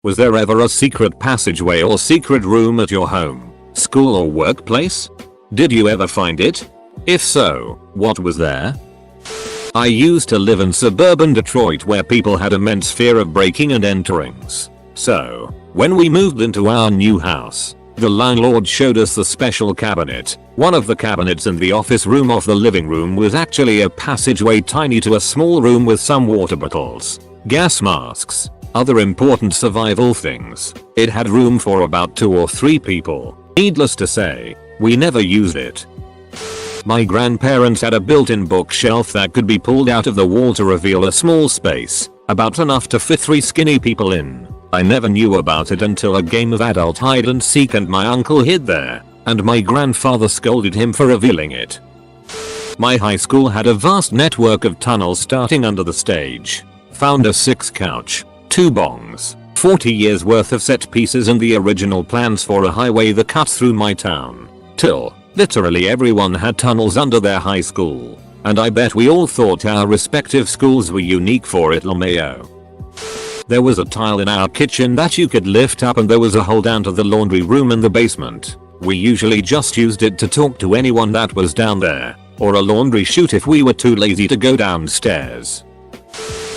Was there ever a secret passageway or secret room at your home, school or workplace? Did you ever find it? If so, what was there? I used to live in suburban Detroit where people had immense fear of breaking and enterings. So, when we moved into our new house, the landlord showed us the special cabinet. One of the cabinets in the office room of the living room was actually a passageway tiny to a small room with some water bottles, gas masks, other important survival things. It had room for about 2 or 3 people. Needless to say, we never used it. My grandparents had a built-in bookshelf that could be pulled out of the wall to reveal a small space, about enough to fit 3 skinny people in. I never knew about it until a game of adult hide and seek and my uncle hid there, and my grandfather scolded him for revealing it. My high school had a vast network of tunnels starting under the stage. Found a 6 couch, 2 bongs, 40 years worth of set pieces and the original plans for a highway that cuts through my town. Till, literally everyone had tunnels under their high school. And I bet we all thought our respective schools were unique for it, LMAO. There was a tile in our kitchen that you could lift up and there was a hole down to the laundry room in the basement. We usually just used it to talk to anyone that was down there, or a laundry chute if we were too lazy to go downstairs.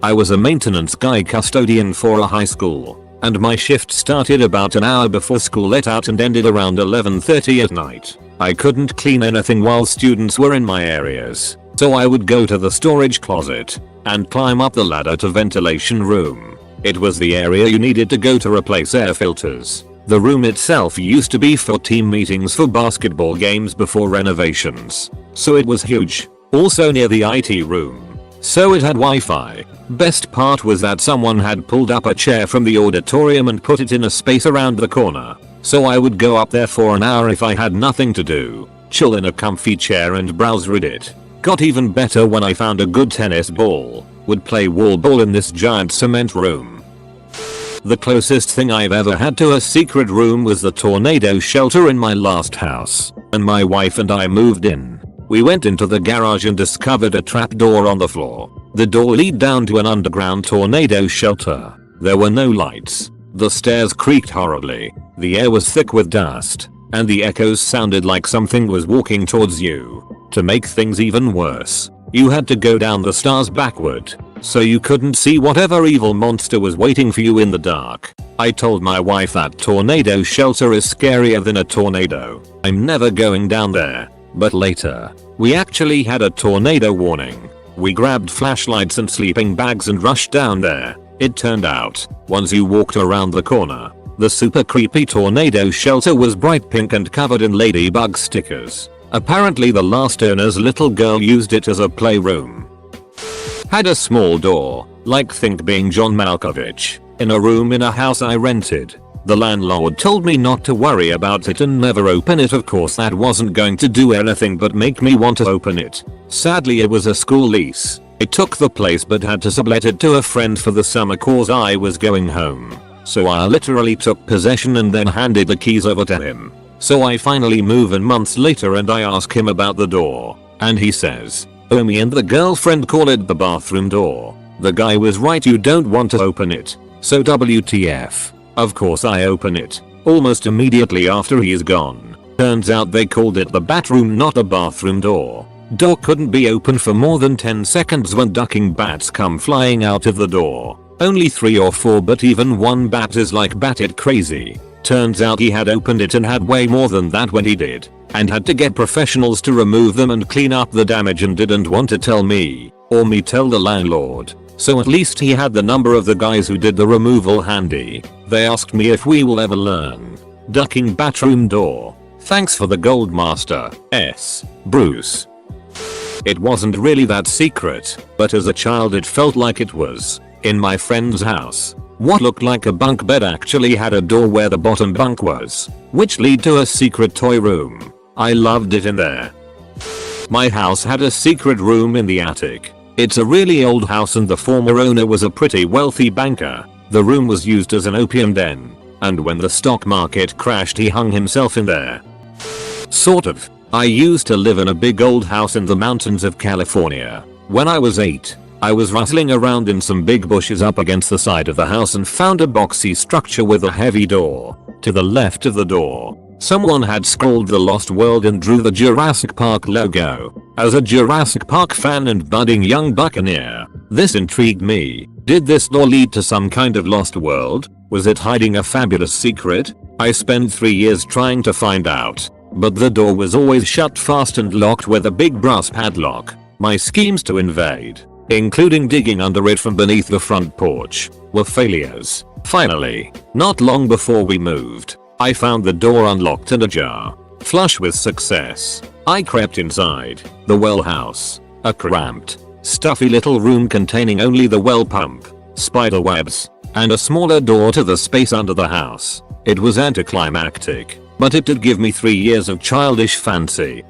I was a maintenance guy custodian for a high school, and my shift started about an hour before school let out and ended around 11:30 at night. I couldn't clean anything while students were in my areas, so I would go to the storage closet and climb up the ladder to ventilation room. It was the area you needed to go to replace air filters. The room itself used to be for team meetings for basketball games before renovations, so it was huge. Also near the IT room, so it had Wi-Fi. Best part was that someone had pulled up a chair from the auditorium and put it in a space around the corner, so I would go up there for an hour if I had nothing to do, chill in a comfy chair and browse Reddit. Got even better when I found a good tennis ball. Would play wall ball in this giant cement room. The closest thing I've ever had to a secret room was the tornado shelter in my last house. When my wife and I moved in, we went into the garage and discovered a trapdoor on the floor. The door led down to an underground tornado shelter. There were no lights. The stairs creaked horribly. The air was thick with dust, and the echoes sounded like something was walking towards you. To make things even worse, you had to go down the stairs backward, so you couldn't see whatever evil monster was waiting for you in the dark. I told my wife that tornado shelter is scarier than a tornado. I'm never going down there. But later, we actually had a tornado warning. We grabbed flashlights and sleeping bags and rushed down there. It turned out, once you walked around the corner, the super creepy tornado shelter was bright pink and covered in ladybug stickers. Apparently the last owner's little girl used it as a playroom. Had a small door, like think being John Malkovich, in a room in a house I rented. The landlord told me not to worry about it and never open it. Of course that wasn't going to do anything but make me want to open it. Sadly it was a school lease. I took the place but had to sublet it to a friend for the summer cause I was going home. So I literally took possession and then handed the keys over to him. So I finally move in months later and I ask him about the door. And he says, "Oh, me and the girlfriend call it the bathroom door." The guy was right, you don't want to open it. So WTF. Of course I open it, almost immediately after he is gone. Turns out they called it the bathroom, not a bathroom door. Door couldn't be open for more than 10 seconds when ducking bats come flying out of the door. Only 3 or 4, but even one bat is like batted crazy. Turns out he had opened it and had way more than that when he did, and had to get professionals to remove them and clean up the damage and didn't want to tell me, or me tell the landlord. So at least he had the number of the guys who did the removal handy. They asked me if we will ever learn ducking bathroom door. Thanks for the gold master, S. Bruce. It wasn't really that secret, but as a child it felt like it was. In my friend's house, what looked like a bunk bed actually had a door where the bottom bunk was, which led to a secret toy room. I loved it in there. My house had a secret room in the attic. It's a really old house and the former owner was a pretty wealthy banker. The room was used as an opium den, and when the stock market crashed he hung himself in there. Sort of. I used to live in a big old house in the mountains of California. When I was 8, I was rustling around in some big bushes up against the side of the house and found a boxy structure with a heavy door. To the left of the door, someone had scrawled the Lost World and drew the Jurassic Park logo. As a Jurassic Park fan and budding young buccaneer, this intrigued me. Did this door lead to some kind of lost world? Was it hiding a fabulous secret? I spent 3 years trying to find out, but the door was always shut fast and locked with a big brass padlock. My schemes to invade, including digging under it from beneath the front porch, were failures. Finally, not long before we moved, I found the door unlocked and ajar. Flush with success, I crept inside the well house, a cramped, stuffy little room containing only the well pump, spider webs, and a smaller door to the space under the house. It was anticlimactic, but it did give me 3 years of childish fancy.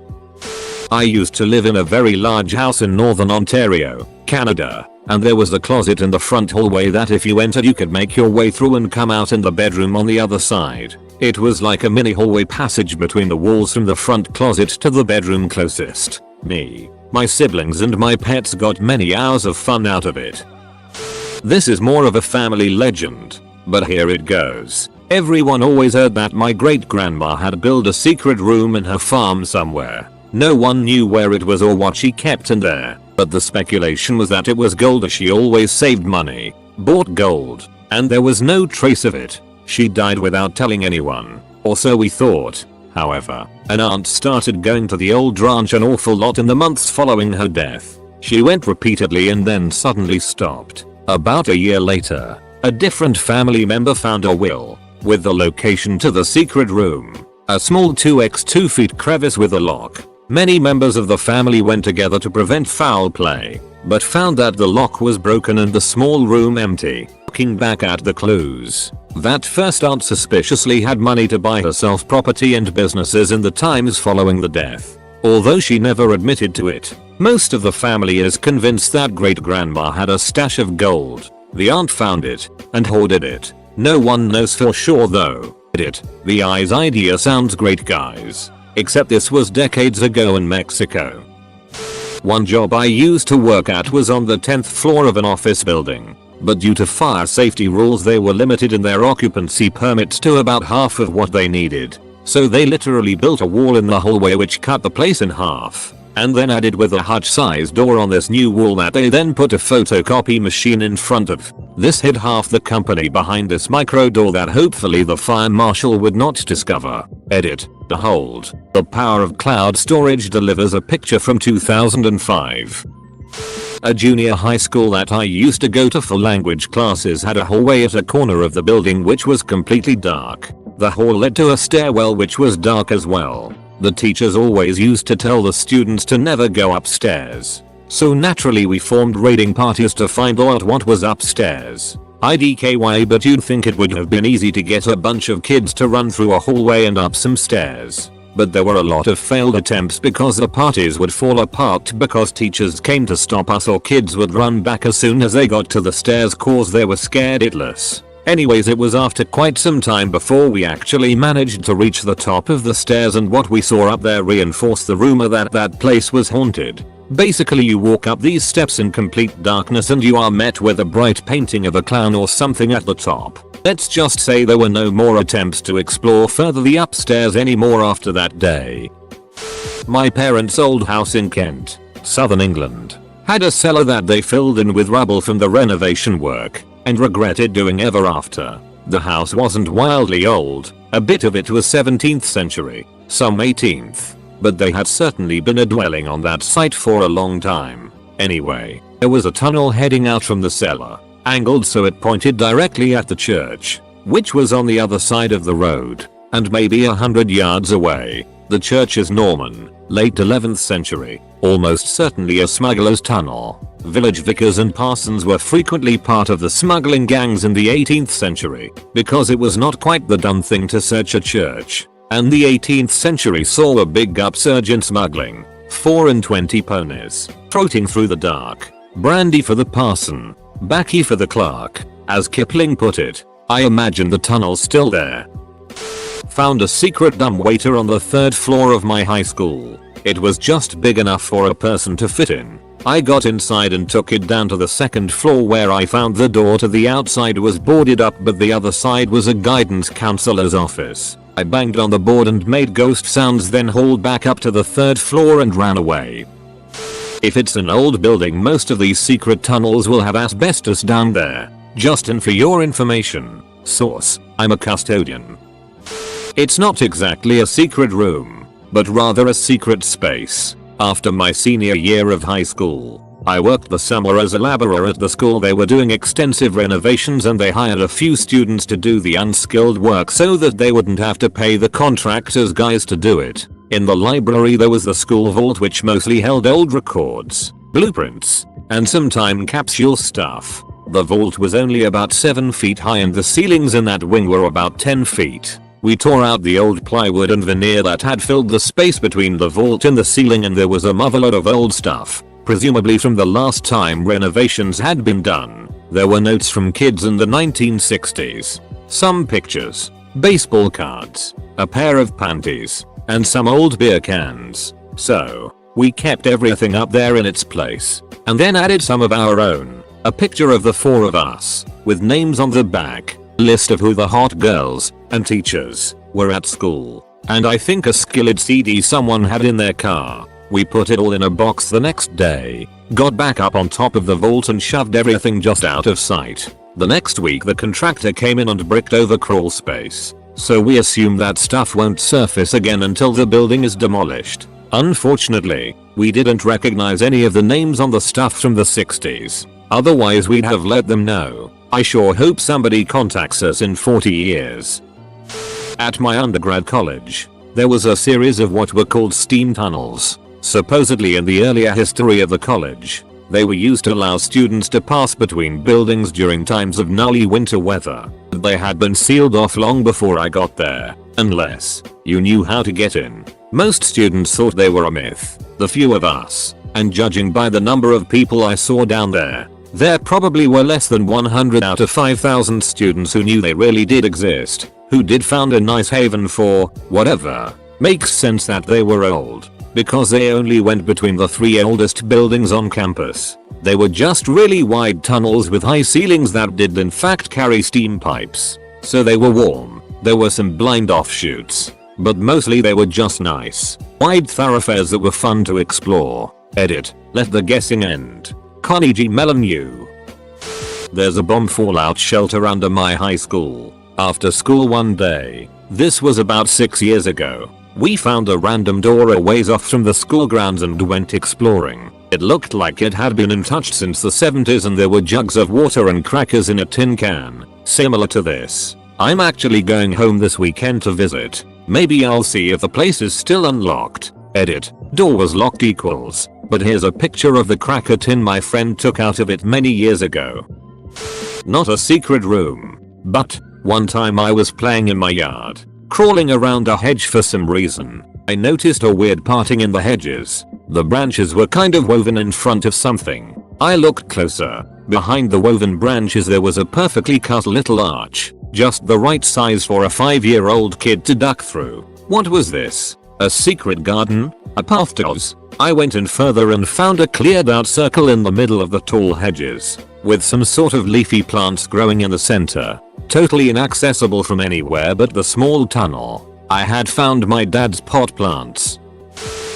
I used to live in a very large house in northern Ontario, Canada, and there was a closet in the front hallway that if you entered you could make your way through and come out in the bedroom on the other side. It was like a mini hallway passage between the walls from the front closet to the bedroom closest. Me, my siblings and my pets got many hours of fun out of it. This is more of a family legend, but here it goes. Everyone always heard that my great-grandma had built a secret room in her farm somewhere. No one knew where it was or what she kept in there, but the speculation was that it was gold as she always saved money, bought gold, and there was no trace of it. She died without telling anyone, or so we thought. However, an aunt started going to the old ranch an awful lot in the months following her death. She went repeatedly and then suddenly stopped. About a year later, a different family member found a will, with the location to the secret room, a small 2x2 feet crevice with a lock. Many members of the family went together to prevent foul play, but found that the lock was broken and the small room empty. Looking back at the clues, that first aunt suspiciously had money to buy herself property and businesses in the times following the death. Although she never admitted to it, most of the family is convinced that great-grandma had a stash of gold. The aunt found it and hoarded it. No one knows for sure though. The idea sounds great, guys. Except this was decades ago in Mexico. One job I used to work at was on the 10th floor of an office building, but due to fire safety rules they were limited in their occupancy permits to about half of what they needed. So they literally built a wall in the hallway which cut the place in half, and then added with a hutch-sized door on this new wall that they then put a photocopy machine in front of. This hid half the company behind this micro door that hopefully the fire marshal would not discover. Behold, the power of cloud storage delivers a picture from 2005. A junior high school that I used to go to for language classes had a hallway at a corner of the building which was completely dark. The hall led to a stairwell which was dark as well. The teachers always used to tell the students to never go upstairs. So naturally we formed raiding parties to find out what was upstairs. IDKY, but you'd think it would have been easy to get a bunch of kids to run through a hallway and up some stairs. But there were a lot of failed attempts because the parties would fall apart because teachers came to stop us or kids would run back as soon as they got to the stairs cause they were scared shitless. Anyways, it was after quite some time before we actually managed to reach the top of the stairs, and what we saw up there reinforced the rumor that that place was haunted. Basically you walk up these steps in complete darkness and you are met with a bright painting of a clown or something at the top. Let's just say there were no more attempts to explore further the upstairs anymore after that day. My parents' old house in Kent, southern England, had a cellar that they filled in with rubble from the renovation work, and regretted doing ever after. The house wasn't wildly old, a bit of it was 17th century, some 18th. But they had certainly been a dwelling on that site for a long time. Anyway, there was a tunnel heading out from the cellar, angled so it pointed directly at the church, which was on the other side of the road, and maybe 100 yards away. The church is Norman, late 11th century, almost certainly a smuggler's tunnel. Village vicars and parsons were frequently part of the smuggling gangs in the 18th century, because it was not quite the done thing to search a church. And the 18th century saw a big upsurge in smuggling. 4 and 20 ponies, trotting through the dark. Brandy for the parson, baccy for the clerk. As Kipling put it, I imagine the tunnel's still there. Found a secret dumbwaiter on the 3rd floor of my high school. It was just big enough for a person to fit in. I got inside and took it down to the second floor where I found the door to the outside was boarded up but the other side was a guidance counselor's office. I banged on the board and made ghost sounds, then hauled back up to the third floor and ran away. If it's an old building, most of these secret tunnels will have asbestos down there. Justin, for your information. Source: I'm a custodian. It's not exactly a secret room, but rather a secret space. After my senior year of high school, I worked the summer as a laborer at the school. They were doing extensive renovations and they hired a few students to do the unskilled work so that they wouldn't have to pay the contractors guys to do it. In the library there was the school vault, which mostly held old records, blueprints, and some time capsule stuff. The vault was only about 7 feet high and the ceilings in that wing were about 10 feet. We tore out the old plywood and veneer that had filled the space between the vault and the ceiling, and there was a motherload of old stuff, presumably from the last time renovations had been done. There were notes from kids in the 1960s, some pictures, baseball cards, a pair of panties, and some old beer cans. So, we kept everything up there in its place, and then added some of our own. A picture of the 4 of us, with names on the back, list of who the hot girls and teachers were at school, and I think a skillet CD someone had in their car. We put it all in a box the next day, got back up on top of the vault and shoved everything just out of sight. The next week the contractor came in and bricked over crawl space, so we assume that stuff won't surface again until the building is demolished. Unfortunately, we didn't recognize any of the names on the stuff from the 60s. Otherwise we'd have let them know. I sure hope somebody contacts us in 40 years. At my undergrad college, there was a series of what were called steam tunnels. Supposedly in the earlier history of the college, they were used to allow students to pass between buildings during times of gnarly winter weather. They had been sealed off long before I got there, unless you knew how to get in. Most students thought they were a myth. The few of us, and judging by the number of people I saw down there probably were less than 100 out of 5,000 students who knew they really did exist, who did found a nice haven for whatever. Makes sense that they were old, because they only went between the 3 oldest buildings on campus. They were just really wide tunnels with high ceilings that did in fact carry steam pipes, so they were warm. There were some blind offshoots, but mostly they were just nice, wide thoroughfares that were fun to explore. Edit, let the guessing end. Connie G. Mellon U. There's a bomb fallout shelter under my high school. After school one day, this was about 6 years ago, we found a random door a ways off from the school grounds and went exploring. It looked like it had been untouched since the 70s and there were jugs of water and crackers in a tin can, similar to this. I'm actually going home this weekend to visit. Maybe I'll see if the place is still unlocked. Edit, door was locked equals. But here's a picture of the cracker tin my friend took out of it many years ago. Not a secret room, but one time I was playing in my yard, crawling around a hedge for some reason. I noticed a weird parting in the hedges. The branches were kind of woven in front of something. I looked closer. Behind the woven branches there was a perfectly cut little arch, just the right size for a 5-year-old kid to duck through. What was this? A secret garden? A path to Oz? I went in further and found a cleared out circle in the middle of the tall hedges, with some sort of leafy plants growing in the center, totally inaccessible from anywhere but the small tunnel. I had found my dad's pot plants.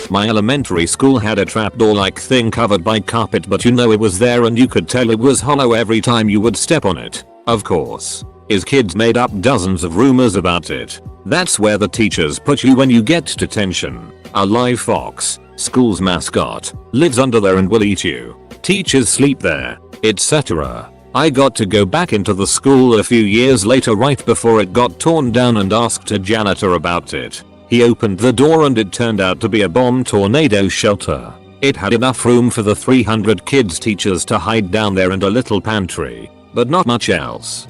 My elementary school had a trapdoor like thing covered by carpet, but you know it was there and you could tell it was hollow every time you would step on it. Of course, his kids made up dozens of rumors about it. That's where the teachers put you when you get detention. A live fox, school's mascot, lives under there and will eat you. Teachers sleep there, etc. I got to go back into the school a few years later right before it got torn down and asked a janitor about it. He opened the door and it turned out to be a bomb tornado shelter. It had enough room for the 300 kids teachers to hide down there and a little pantry, but not much else.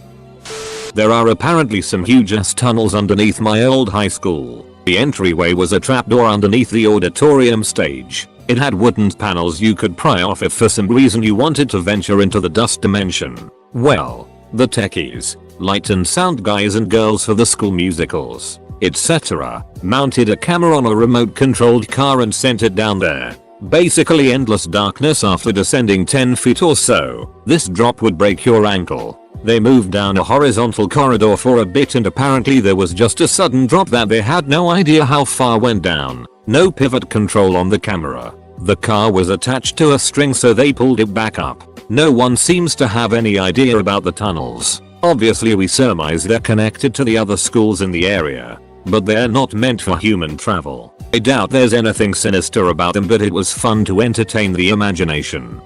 There are apparently some huge ass tunnels underneath my old high school. The entryway was a trapdoor underneath the auditorium stage. It had wooden panels you could pry off if for some reason you wanted to venture into the dust dimension. Well, the techies, light and sound guys and girls for the school musicals, etc. Mounted a camera on a remote controlled car and sent it down there. Basically endless darkness after descending 10 feet or so. This drop would break your ankle. They moved down a horizontal corridor for a bit and apparently there was just a sudden drop that they had no idea how far went down. No pivot control on the camera. The car was attached to a string so they pulled it back up. No one seems to have any idea about the tunnels. Obviously we surmise they're connected to the other schools in the area. But they're not meant for human travel. I doubt there's anything sinister about them, but it was fun to entertain the imagination.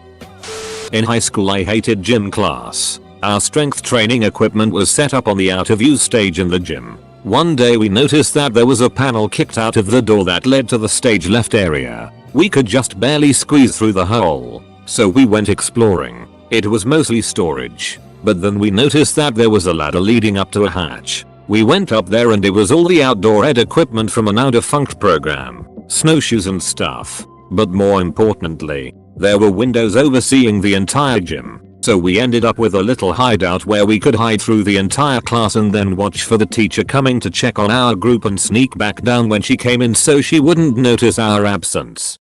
In high school I hated gym class. Our strength training equipment was set up on the out of use stage in the gym. One day we noticed that there was a panel kicked out of the door that led to the stage left area. We could just barely squeeze through the hole. So we went exploring. It was mostly storage. But then we noticed that there was a ladder leading up to a hatch. We went up there and it was all the outdoor ed equipment from an out-of-funct program. Snowshoes and stuff. But more importantly, there were windows overseeing the entire gym. So we ended up with a little hideout where we could hide through the entire class and then watch for the teacher coming to check on our group and sneak back down when she came in so she wouldn't notice our absence.